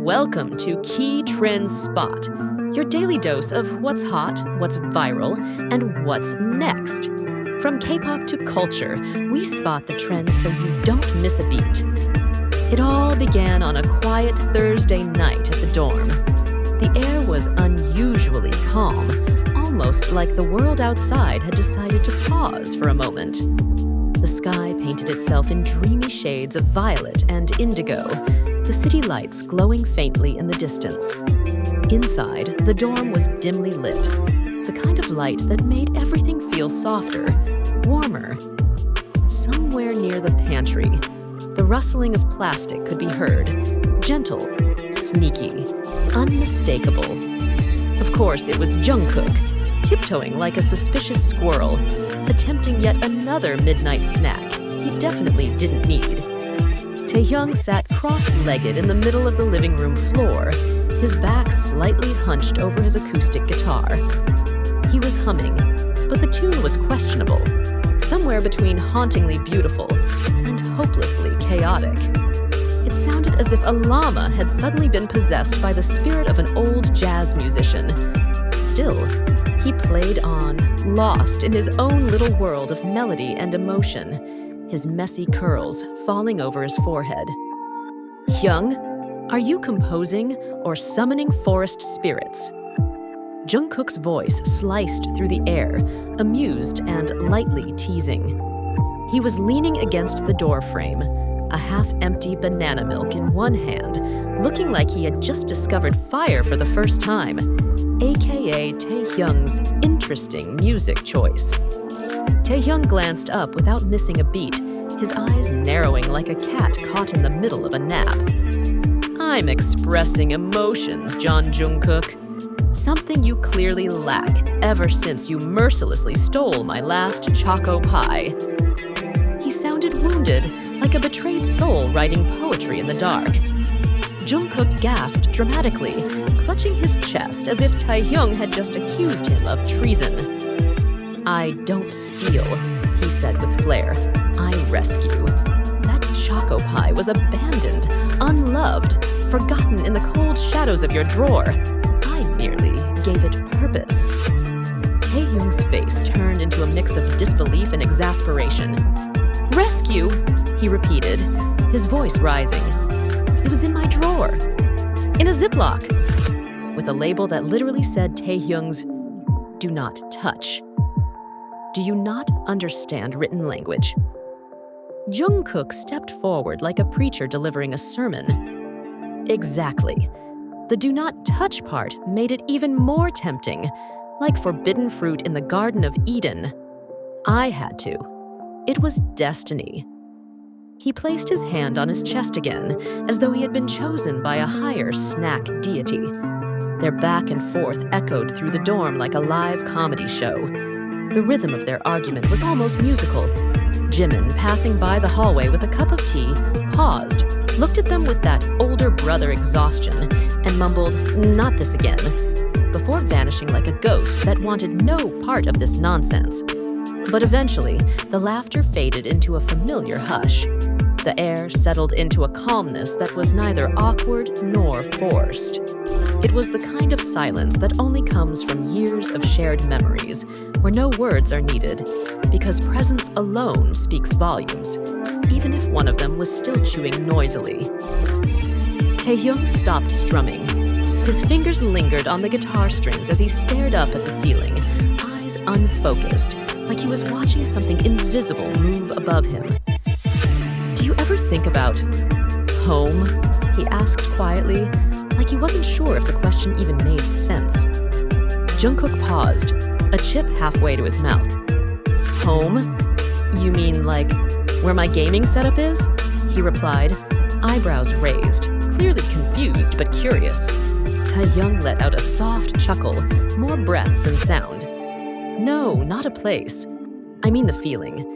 Welcome to Key Trends Spot, your daily dose of what's hot, what's viral, and what's next. From K-pop to culture, we spot the trends so you don't miss a beat. It all began on a quiet Thursday night at the dorm. The air was unusually calm, almost like the world outside had decided to pause for a moment. The sky painted itself in dreamy shades of violet and indigo, the city lights glowing faintly in the distance. Inside, the dorm was dimly lit, the kind of light that made everything feel softer, warmer. Somewhere near the pantry, the rustling of plastic could be heard, gentle, sneaky, unmistakable. Of course, it was Jungkook, tiptoeing like a suspicious squirrel, attempting yet another midnight snack he definitely didn't need. Taehyung sat cross-legged in the middle of the living room floor, his back slightly hunched over his acoustic guitar. He was humming, but the tune was questionable, somewhere between hauntingly beautiful and hopelessly chaotic. It sounded as if a llama had suddenly been possessed by the spirit of an old jazz musician. Still, he played on, lost in his own little world of melody and emotion, his messy curls falling over his forehead. Hyung, are you composing or summoning forest spirits? Jungkook's voice sliced through the air, amused and lightly teasing. He was leaning against the door frame, a half-empty banana milk in one hand, looking like he had just discovered fire for the first time, aka Taehyung's interesting music choice. Taehyung glanced up without missing a beat, his eyes narrowing like a cat caught in the middle of a nap. I'm expressing emotions, John Jungkook. Something you clearly lack ever since you mercilessly stole my last choco pie. He sounded wounded, like a betrayed soul writing poetry in the dark. Jungkook gasped dramatically, clutching his chest as if Taehyung had just accused him of treason. I don't steal, he said with flair. I rescue. That choco pie was abandoned, unloved, forgotten in the cold shadows of your drawer. I merely gave it purpose. Taehyung's face turned into a mix of disbelief and exasperation. Rescue, he repeated, his voice rising. It was in my drawer, in a Ziploc, with a label that literally said Taehyung's "Do not touch." Do you not understand written language? Jungkook stepped forward like a preacher delivering a sermon. Exactly. The "do not touch" part made it even more tempting, like forbidden fruit in the Garden of Eden. I had to. It was destiny. He placed his hand on his chest again, as though he had been chosen by a higher snack deity. Their back and forth echoed through the dorm like a live comedy show. The rhythm of their argument was almost musical. Jimin, passing by the hallway with a cup of tea, paused, looked at them with that older brother exhaustion, and mumbled, "Not this again," before vanishing like a ghost that wanted no part of this nonsense. But eventually, the laughter faded into a familiar hush. The air settled into a calmness that was neither awkward nor forced. It was the kind of silence that only comes from years of shared memories, where no words are needed, because presence alone speaks volumes, even if one of them was still chewing noisily. Taehyung stopped strumming. His fingers lingered on the guitar strings as he stared up at the ceiling, eyes unfocused, like he was watching something invisible move above him. Do you ever think about home? He asked quietly, like he wasn't sure if the question even made sense. Jungkook paused, a chip halfway to his mouth. Home? You mean like where my gaming setup is? He replied, eyebrows raised, clearly confused but curious. Taehyung let out a soft chuckle, more breath than sound. No, not a place. I mean the feeling.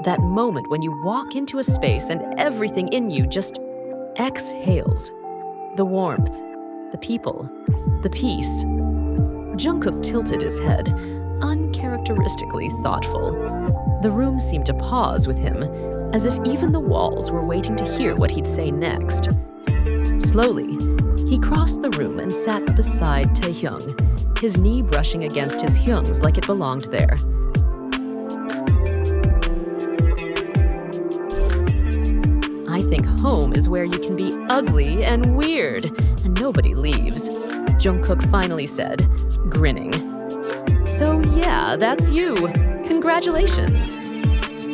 That moment when you walk into a space and everything in you just exhales. The warmth, the people, the peace. Jungkook tilted his head, uncharacteristically thoughtful. The room seemed to pause with him, as if even the walls were waiting to hear what he'd say next. Slowly, he crossed the room and sat beside Taehyung, his knee brushing against his Hyung's like it belonged there. I think home is where you can be ugly and weird, and nobody leaves, Jungkook finally said, grinning. So yeah, that's you. Congratulations.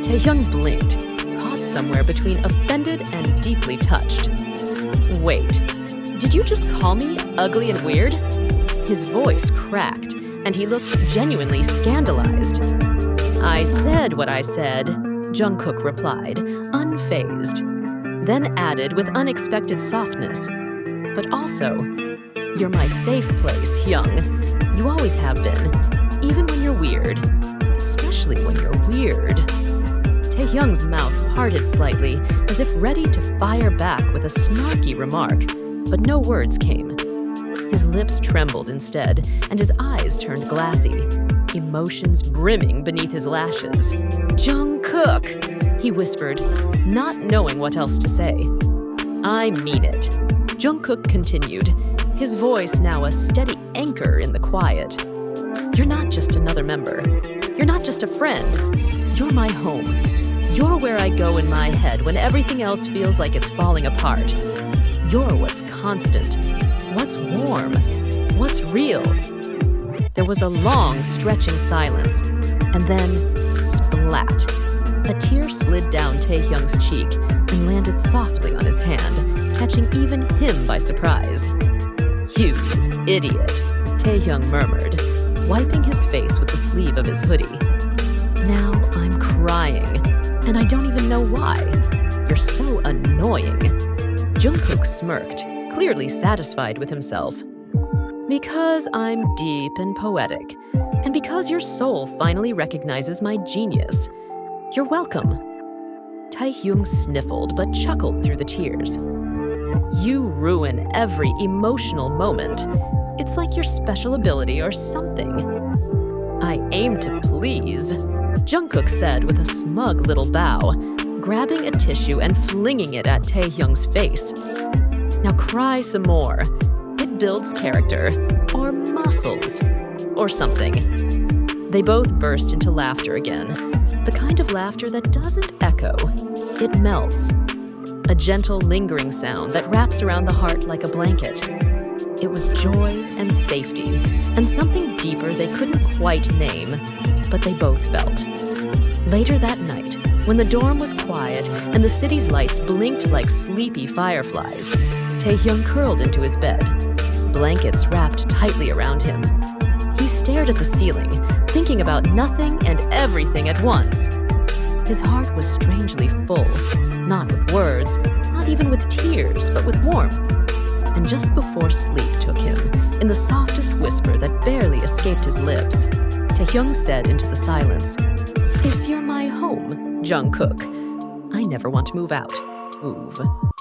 Taehyung blinked, caught somewhere between offended and deeply touched. Wait, did you just call me ugly and weird? His voice cracked, and he looked genuinely scandalized. I said what I said, Jungkook replied, unfazed. Then added with unexpected softness, but also, you're my safe place, Hyung. You always have been, even when you're weird, especially when you're weird. Taehyung's mouth parted slightly, as if ready to fire back with a snarky remark, but no words came. His lips trembled instead, and his eyes turned glassy, emotions brimming beneath his lashes. Jungkook! He whispered, not knowing what else to say. I mean it. Jungkook continued, his voice now a steady anchor in the quiet. You're not just another member. You're not just a friend. You're my home. You're where I go in my head when everything else feels like it's falling apart. You're what's constant, what's warm, what's real. There was a long, stretching silence, and then splat. A tear slid down Taehyung's cheek and landed softly on his hand, catching even him by surprise. You idiot, Taehyung murmured, wiping his face with the sleeve of his hoodie. Now I'm crying, and I don't even know why. You're so annoying. Jungkook smirked, clearly satisfied with himself. Because I'm deep and poetic, and because your soul finally recognizes my genius. You're welcome. Taehyung sniffled but chuckled through the tears. You ruin every emotional moment. It's like your special ability or something. I aim to please, Jungkook said with a smug little bow, grabbing a tissue and flinging it at Taehyung's face. Now cry some more. It builds character, or muscles, or something. They both burst into laughter again, the kind of laughter that doesn't echo, it melts. A gentle, lingering sound that wraps around the heart like a blanket. It was joy and safety, and something deeper they couldn't quite name, but they both felt. Later that night, when the dorm was quiet and the city's lights blinked like sleepy fireflies, Taehyung curled into his bed, blankets wrapped tightly around him. He stared at the ceiling, thinking about nothing and everything at once. His heart was strangely full, not with words, not even with tears, but with warmth. And just before sleep took him, in the softest whisper that barely escaped his lips, Taehyung said into the silence, If you're my home, Jungkook, I never want to move out. Move.